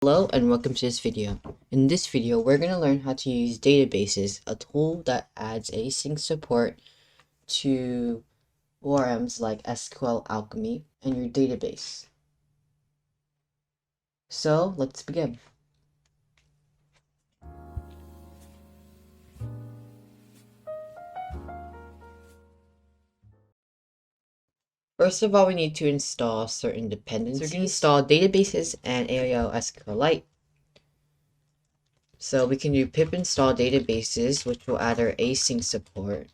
Hello and welcome to this video. In this video, we're going to learn how to use databases, a tool that adds async support to ORMs like SQL Alchemy and your database. So let's begin. First of all, we need to install certain dependencies. So we can install databases and aiosqlite. So we can do pip install databases, which will add our async support.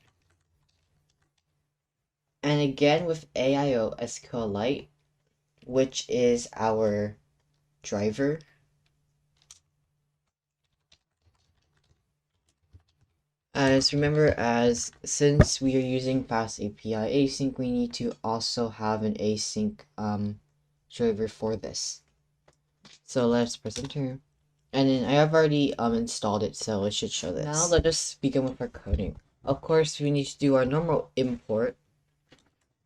And again with aiosqlite, which is our driver. Since we are using FastAPI async, we need to also have an async driver for this. So let's press enter. And then I have already installed it, so it should show this. Now let us begin with our coding. Of course, we need to do our normal import.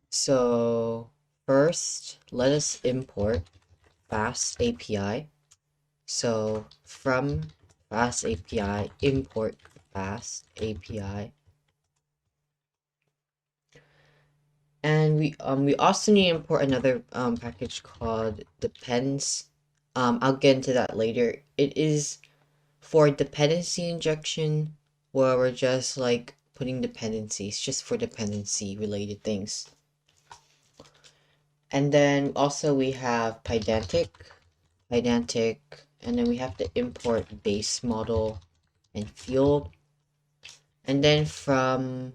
So first, let us import FastAPI. So from FastAPI, import FastAPI. And we also need to import another package called depends. I'll get into that later. It is for dependency injection, where we're just like putting dependencies just for dependency related things. And then also we have Pydantic, and then we have to import base model and field. And then from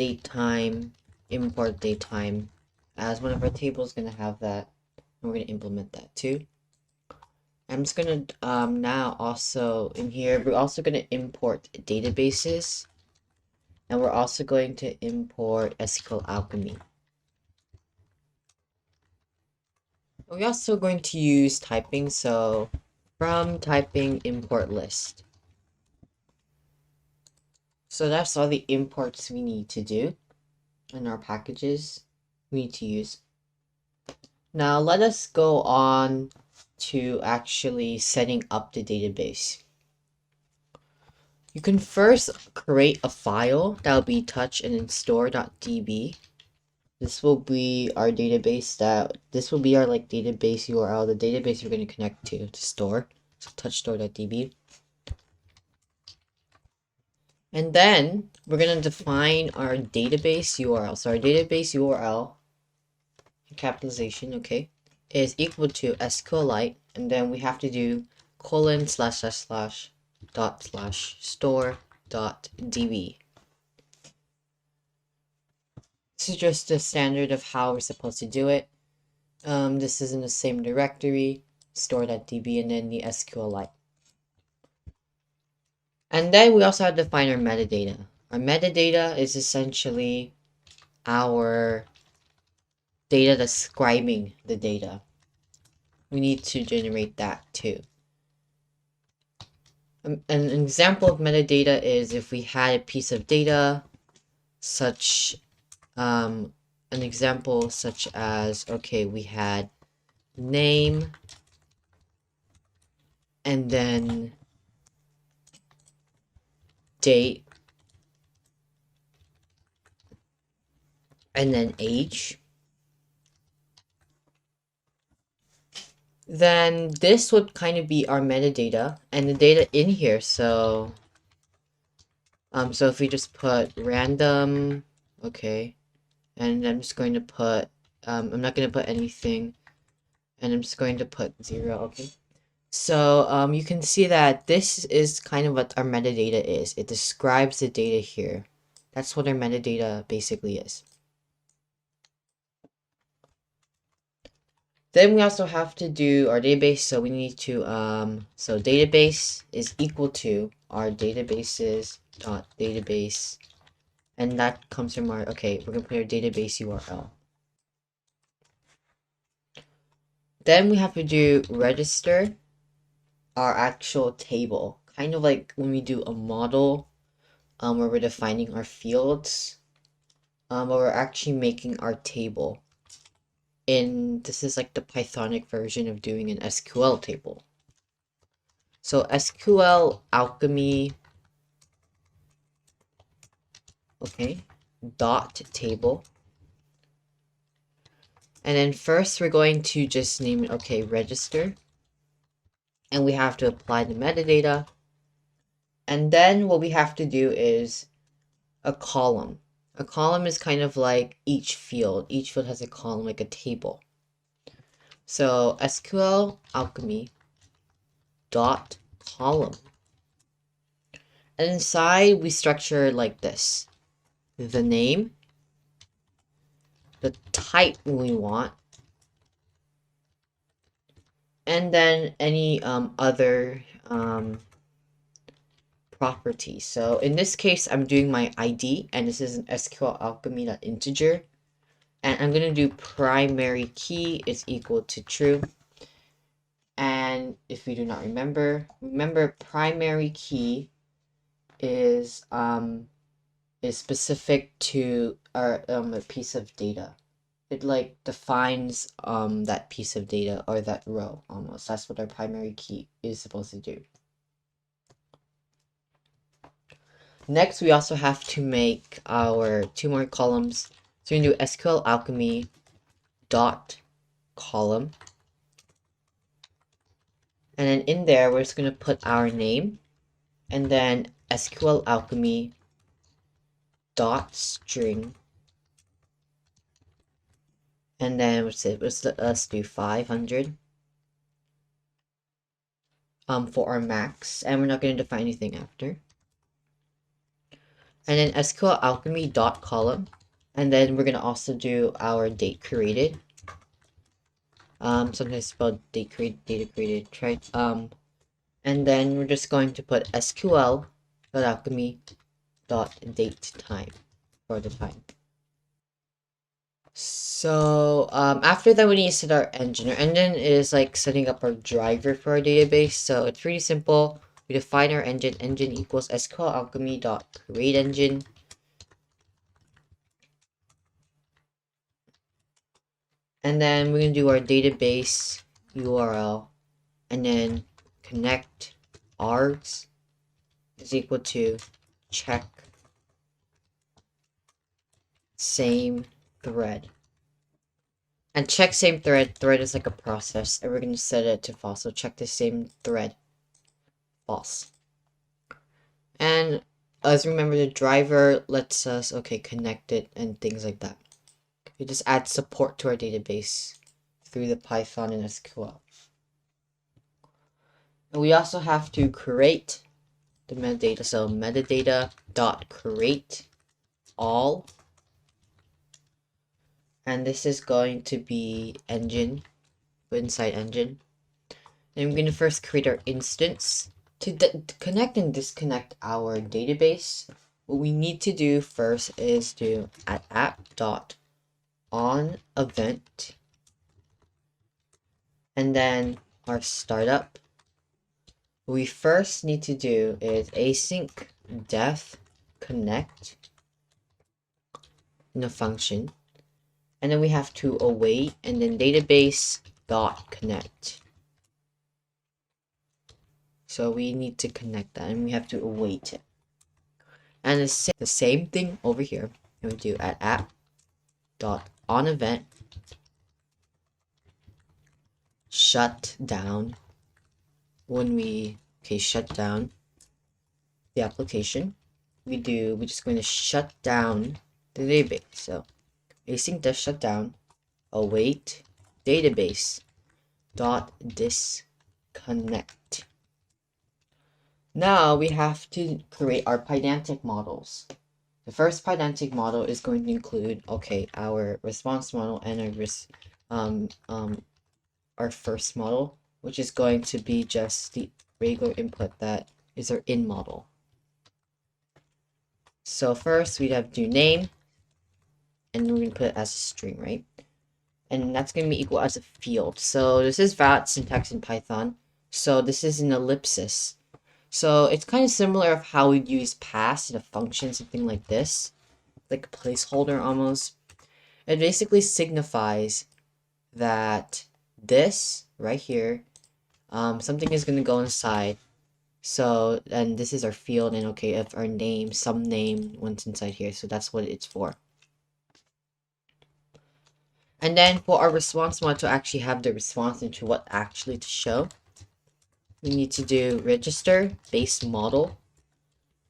datetime, import datetime, as one of our tables is going to have that, and we're going to implement that too. I'm just going to now also in here, we're also going to import databases, and we're also going to import SQL Alchemy. We're also going to use typing, so from typing import list. So that's all the imports we need to do in our packages we need to use. Now let us go on to actually setting up the database. You can first create a file that will be touch and then store.db. This will be our database this will be our database URL, the database we're going to connect to store. So touch store.db. And then we're going to define our database URL. So our database URL, capitalization, okay, is equal to SQLite, and then we have to do : //store.db. This is just the standard of how we're supposed to do it. This is in the same directory, store.db, and then the SQLite. And then we also have to define our metadata. Our metadata is essentially our data describing the data. We need to generate that too. An example of metadata is if we had a piece of data, such an example such as, okay, we had name and then date and then age, then this would kind of be our metadata and the data in here. So if we just put random, okay, and I'm just going to put I'm not going to put anything, and I'm just going to put 0, okay. So you can see that this is kind of what our metadata is. It describes the data here. That's what our metadata basically is. Then we also have to do our database, so we need to so database is equal to our databases.database, and that comes from our, okay, we're gonna put our database URL. Then we have to do register our actual table, kind of like when we do a model where we're defining our fields, but we're actually making our table. This is like the Pythonic version of doing an SQL table. So SQL alchemy, okay, dot table. And then first we're going to just name it, okay, register. And we have to apply the metadata. And then what we have to do is a column. A column is kind of like each field. Each field has a column, like a table. So SQL alchemy dot column. And inside we structure like this. The name, the type we want, and then any other properties. So in this case, I'm doing my ID, and this is an SQL alchemy.integer. And I'm going to do primary key is equal to true. And if we do not remember primary key is specific to our a piece of data. It like defines that piece of data or that row almost. That's what our primary key is supposed to do. Next, we also have to make our two more columns. So we can do SQL alchemy dot column. And then in there, we're just going to put our name and then SQL alchemy dot string. And then let's do 500 for our max, and we're not going to define anything after. And then SQL alchemy dot column, and then we're going to also do our date created. Sometimes spelled data created, right? And then we're just going to put SQL dot alchemy dot date time for the time. So after that, we need to set our engine. Our engine is like setting up our driver for our database. So it's pretty simple. We define our engine. Engine equals SQL alchemy dot create engine. And then we're gonna do our database URL, and then connect args is equal to check same thread. And check same thread is like a process, and we're going to set it to false. So check the same thread, false. And as remember, the driver lets us, okay, connect it and things like that. We just add support to our database through the Python and SQL. And we also have to create the metadata. So metadata dot create all. And this is going to be engine, inside engine. And we're going to first create our instance. To connect and disconnect our database, what we need to do first is do at app.onEvent, and then our startup. What we first need to do is async def connect in a function, and then we have to await, and then database dot connect. So we need to connect that, and we have to await it. And the same thing over here. And we do at app.onEvent shut down. When we shut down the application, we're just going to shut down the database. So async def shutdown await database dot disconnect. Now we have to create our Pydantic models. The first Pydantic model is going to include, okay, our response model and our first model, which is going to be just the regular input that is our in model. So first we'd have to do name, and we're going to put it as a string, right? And that's going to be equal as a field. So this is valid syntax in Python. So this is an ellipsis. So it's kind of similar of how we'd use pass in a function, something like this, like a placeholder almost. It basically signifies that this right here, something is going to go inside So, and this is our field, and okay, if our name, some name went inside here, so that's what it's for. And then for our response model to actually have the response into what actually to show, we need to do register base model,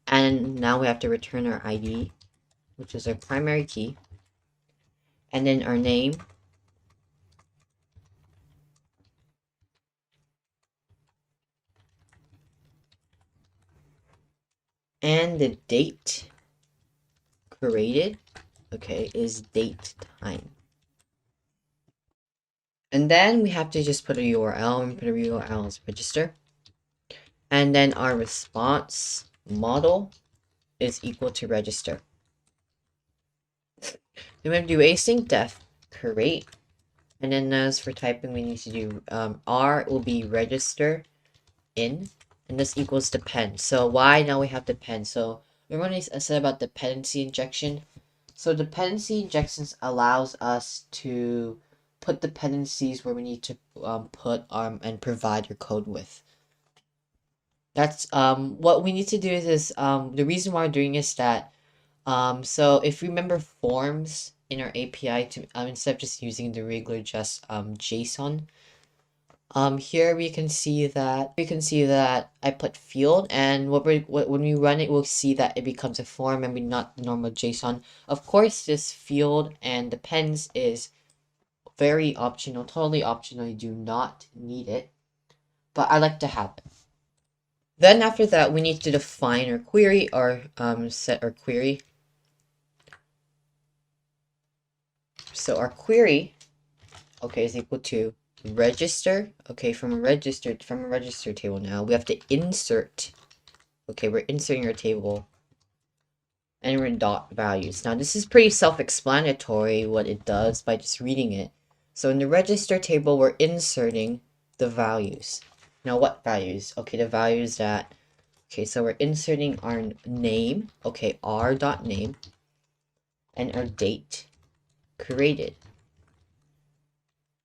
and now we have to return our ID, which is our primary key, and then our name, and the date created, okay, is date time. And then we have to just put a URL, and put a URL as register. And then our response model is equal to register. Then we have to do async def create. And then as for typing, we need to do R will be register in, and this equals depend. So why now we have depend? So remember I said about dependency injection. So dependency injections allows us to put dependencies where we need to put and provide your code with. That's what we need to do is the reason why we're doing is that so if you remember forms in our API to instead of just using the regular just JSON, here we can see that I put field, and when we run it, we'll see that it becomes a form and not normal JSON. Of course, this field and depends is very optional, totally optional. You do not need it, but I like to have it. Then after that, we need to define our query or set our query. So our query, okay, is equal to register. Okay, from a register table now, we have to insert. Okay, we're inserting our table, and we're in dot values. Now this is pretty self-explanatory what it does by just reading it. So in the register table, we're inserting the values. Now what values? Okay, the values that. Okay, so we're inserting our name. Okay, our dot name, and our date created.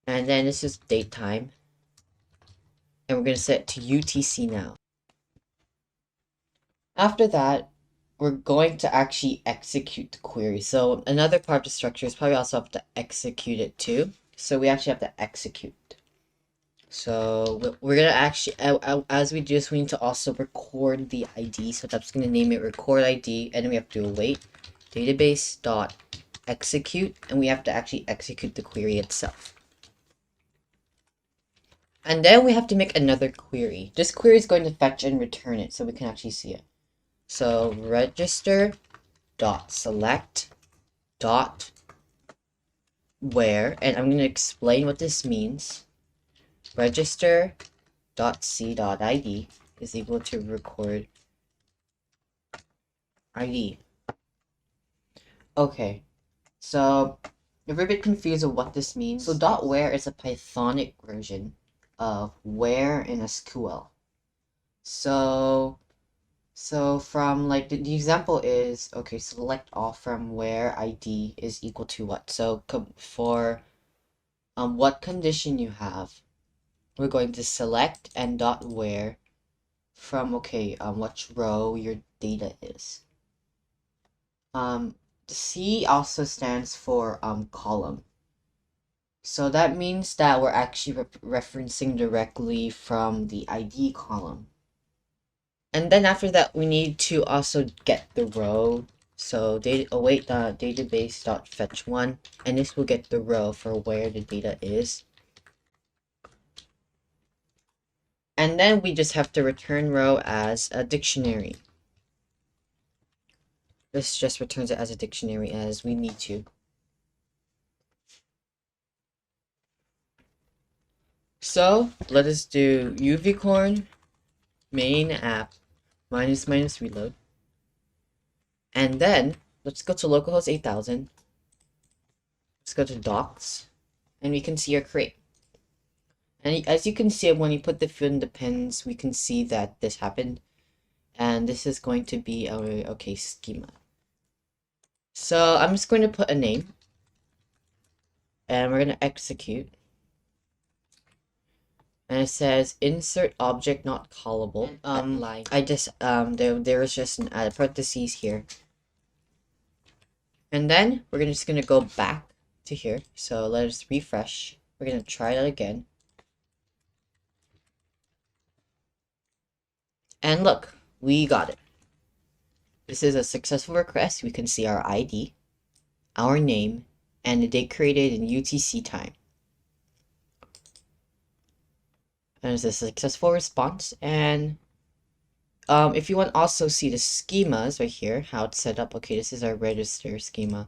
And then this is date time. And we're going to set it to UTC now. After that, we're going to actually execute the query. So another part of the structure is probably also have to execute it too. So we actually have to execute. So we're going to actually, as we do this, we need to also record the ID. So that's going to name it record ID. And then we have to await database dot execute. And we have to actually execute the query itself. And then we have to make another query. This query is going to fetch and return it so we can actually see it. So register dot select dot where, and I'm going to explain what this means. Register dot c dot id is equal to record id. Okay, so if you're a bit confused of what this means, so dot where is a Pythonic version of where in SQL. So from like the example is, okay, select all from where ID is equal to what. So for what condition you have, we're going to select and dot where from, okay, which row your data is. C also stands for column. So that means that we're actually referencing directly from the ID column. And then after that, we need to also get the row. So await the database dot fetch one, and this will get the row for where the data is. And then we just have to return row as a dictionary. This just returns it as a dictionary as we need to. So let us do uvicorn main app -- reload. And then let's go to localhost 8000. Let's go to docs, and we can see our crate. And as you can see, when you put the field in depends, we can see that this happened. And this is going to be our, okay, schema. So I'm just going to put a name. And we're going to execute. and it says insert object not callable. Line. I just there was just an parentheses here, and then we're just gonna go back to here. So let us refresh. We're gonna try that again, and look, we got it. This is a successful request. We can see our ID, our name, and the date created in UTC time. And it's a successful response. And if you want to also see the schemas right here, how it's set up. Okay, this is our register schema.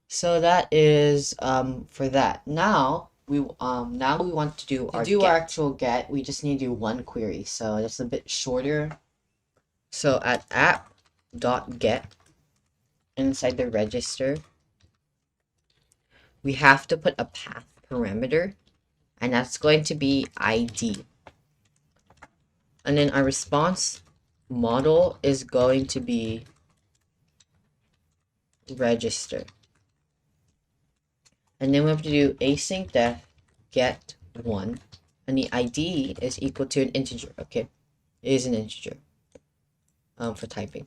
So that is for that. Now we want to do our actual get. We just need to do one query. So that's a bit shorter. So at app.get inside the register, we have to put a path parameter, and that's going to be ID. And then our response model is going to be register. And then we have to do async def get 1, and the ID is equal to an integer. Okay, it is an integer for typing.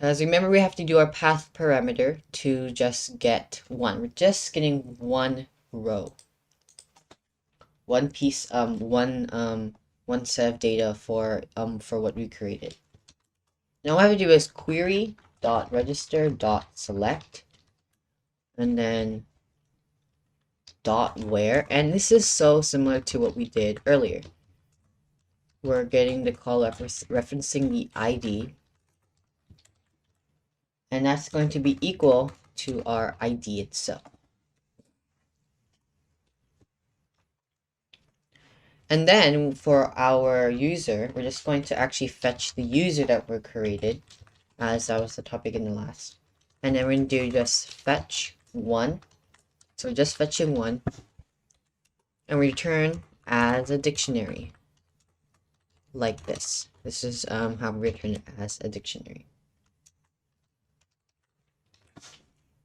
As remember, we have to do our path parameter to just get 1. We're just getting one row, one piece, one set of data for what we created. Now what I have to do is query.register.select, and then .where, and this is so similar to what we did earlier. We're getting the call referencing the ID, and that's going to be equal to our ID itself. And then for our user, we're just going to actually fetch the user that were created, as that was the topic in the last. And then we're going to do just fetch 1. So just fetching 1, and return as a dictionary, like this. This is how we return it as a dictionary.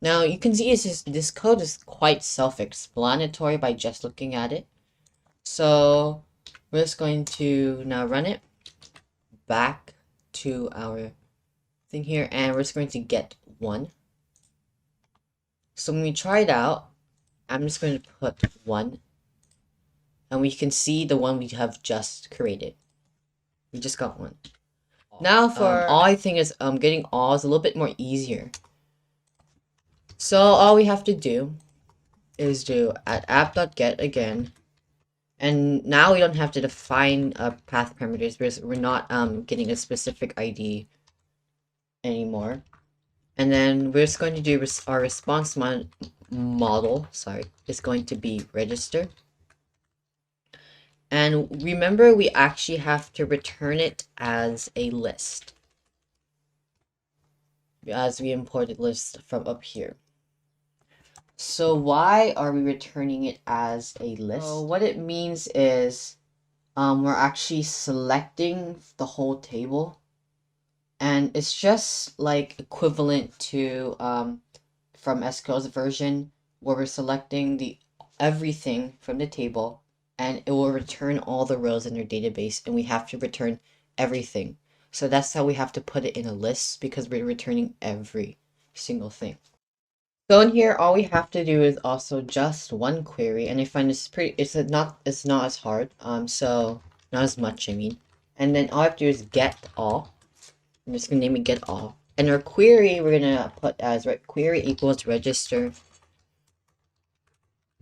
Now you can see this code is quite self-explanatory by just looking at it. So we're just going to now run it back to our thing here, and we're just going to get 1. So when we try it out, I'm just going to put 1, and we can see the one we have just created. We just got 1. Now for all, I think is getting all is a little bit more easier. So all we have to do is do at app.get again, and now we don't have to define path parameters because we're not getting a specific ID anymore. And then we're just going to do our response model. Is going to be register. And remember, we actually have to return it as a list, as we imported list from up here. So why are we returning it as a list? So what it means is we're actually selecting the whole table, and it's just like equivalent to from SQL's version, where we're selecting everything from the table, and it will return all the rows in our database, and we have to return everything. So that's how we have to put it in a list, because we're returning every single thing. So in here, all we have to do is also just one query, and I find it's not as hard, so not as much, I mean. And then all I have to do is get all. I'm just gonna name it get all. And our query, we're gonna put as query equals register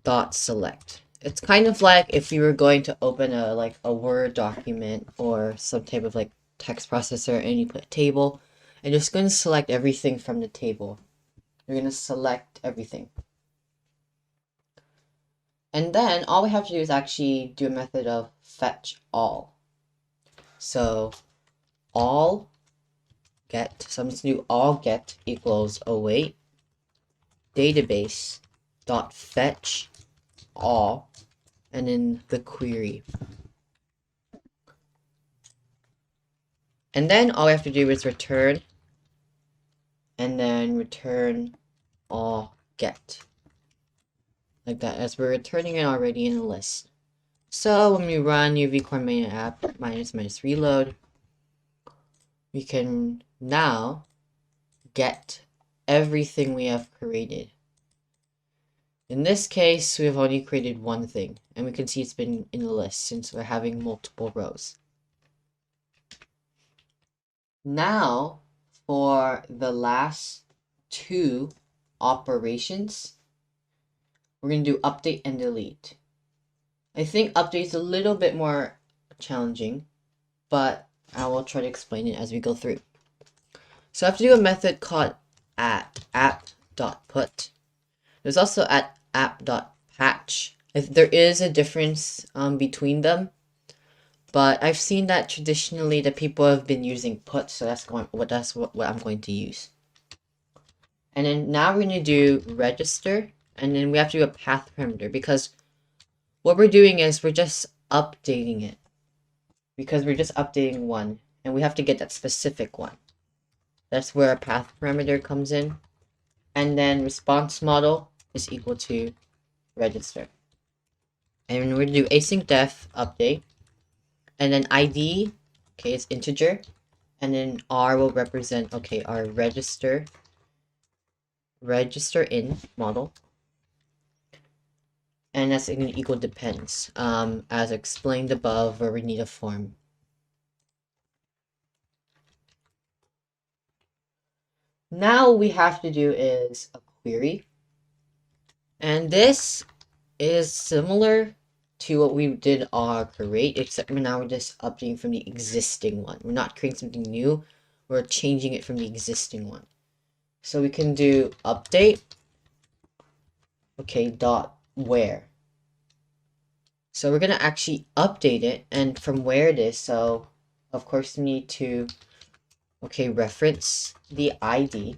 dot select. It's kind of like if you were going to open a Word document or some type of text processor, and you put a table, and you're just going to select everything from the table. You're going to select everything. And then all we have to do is actually do a method of fetch all. So all get, so I'm just going to do all get equals await database dot fetch all, and then the query. And then all we have to do is return, and then return all get, like that, as we're returning it already in a list. So when we run uvicorn main app minus reload, we can now get everything we have created. In this case, we have only created one thing, and we can see it's been in the list since we're having multiple rows. Now, for the last two operations, we're going to do update and delete. I think update is a little bit more challenging, but I will try to explain it as we go through. So I have to do a method called app.put. There's also app.patch. There is a difference between them, but I've seen that traditionally the people have been using put, so that's what I'm going to use. And then now we're going to do register, and then we have to do a path parameter because what we're doing is we're just updating it. Because we're just updating one, and we have to get that specific one. That's where a path parameter comes in. And then response model is equal to register. And we're going to do async def update. And then ID, okay, is integer. And then R will represent, okay, our register in model. And that's going to equal depends, as explained above, where we need a form. Now we have to do is a query. And this is similar to what we did our create, except now we're just updating from the existing one. We're not creating something new, we're changing it from the existing one. So we can do update, okay, dot where. So we're gonna actually update it, and from where it is, so of course we need to, okay, reference the ID.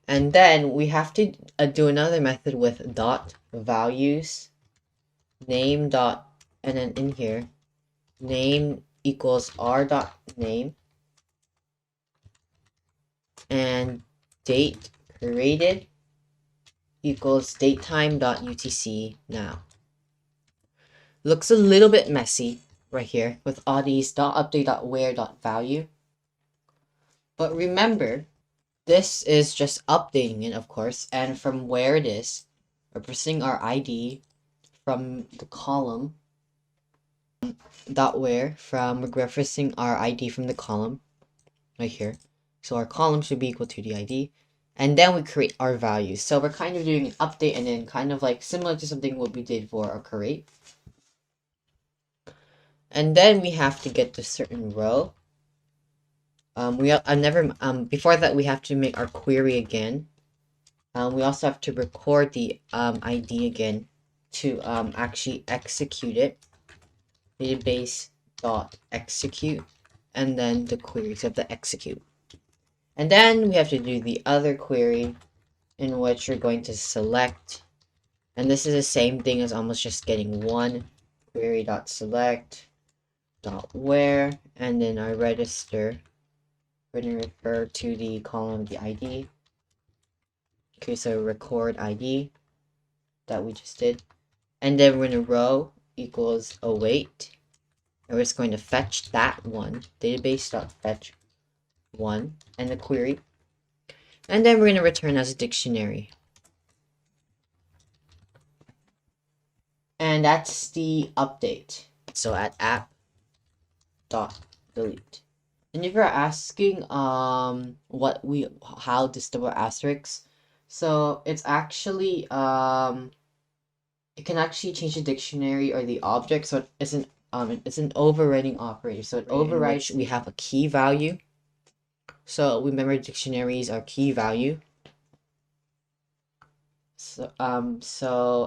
And then we have to do another method with dot values name dot, and then in here name equals r dot name, and date created equals datetime dot utc now. Looks a little bit messy right here with all these dot update dot where dot value, but remember this is just updating it, of course, and from where it is representing our ID from the column dot where, from referencing our ID from the column right here. So our column should be equal to the ID, and then we create our values. So we're kind of doing an update and then kind of like similar to something what we did for our create. And then we have to get to certain row. Before that we have to make our query again. We also have to record the ID again to actually execute it. Database dot execute, and then the queries of the execute. And then we have to do the other query in which you're going to select, and this is the same thing as almost just getting one query dot select dot where, and then our register, we're going to refer to the column of the ID. Okay, so record ID that we just did, and then we're going to row equals await, and we're just going to fetch that one, database.fetch one, and the query, and then we're going to return as a dictionary. And that's the update. So at app.delete. And if you're asking how this double asterisk, so it's actually it can actually change the dictionary or the object, so it's an overriding operator. So it overrides, we have a key value. So remember dictionaries are key value. So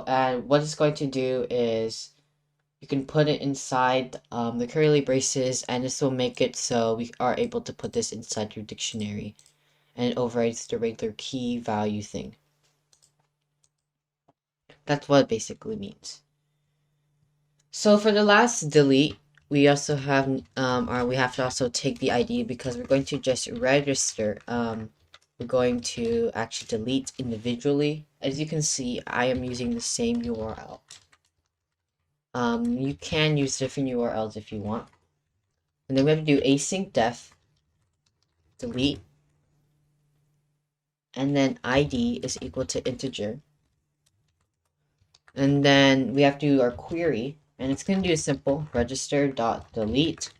and what it's going to do is you can put it inside the curly braces, and this will make it so we are able to put this inside your dictionary, and it overrides the regular key value thing. That's what it basically means. So for the last delete, we also have we have to also take the ID, because we're going to just register. We're going to actually delete individually. as you can see, I am using the same URL. You can use different URLs if you want. And then we have to do async def delete, and then ID is equal to integer. And then we have to do our query, and it's going to do a simple register dot delete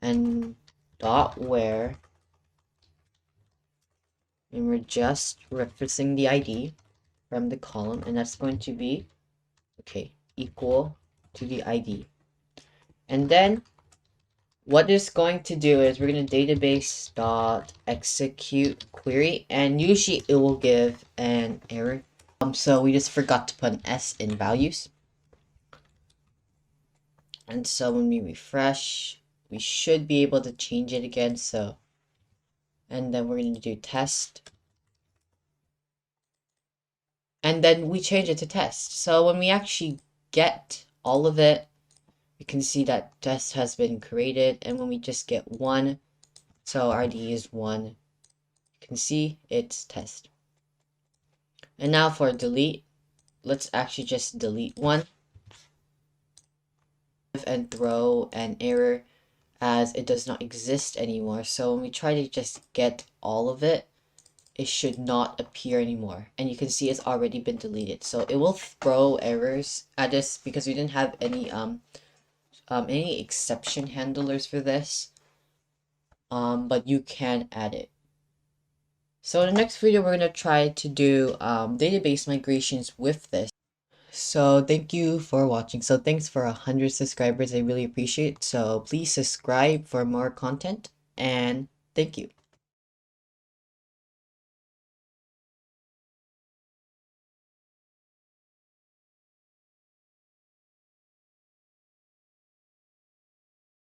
and dot where, and we're just referencing the ID from the column, and that's going to be equal to the ID. And then what it's going to do is we're going to database dot execute query, and usually it will give an error. So we just forgot to put an S in values. And so when we refresh, we should be able to change it again. So, and then we're going to do test. And then we change it to test. So when we actually get all of it, you can see that test has been created. And when we just get 1, so our ID is 1, you can see it's test. And now for delete, let's actually just delete 1 and throw an error as it does not exist anymore. So when we try to just get all of it, it should not appear anymore. And you can see it's already been deleted. So it will throw errors at us because we didn't have any exception handlers for this. But you can add it. So in the next video, we're going to try to do database migrations with this. So thank you for watching. So thanks for 100 subscribers. I really appreciate it. So please subscribe for more content, and thank you.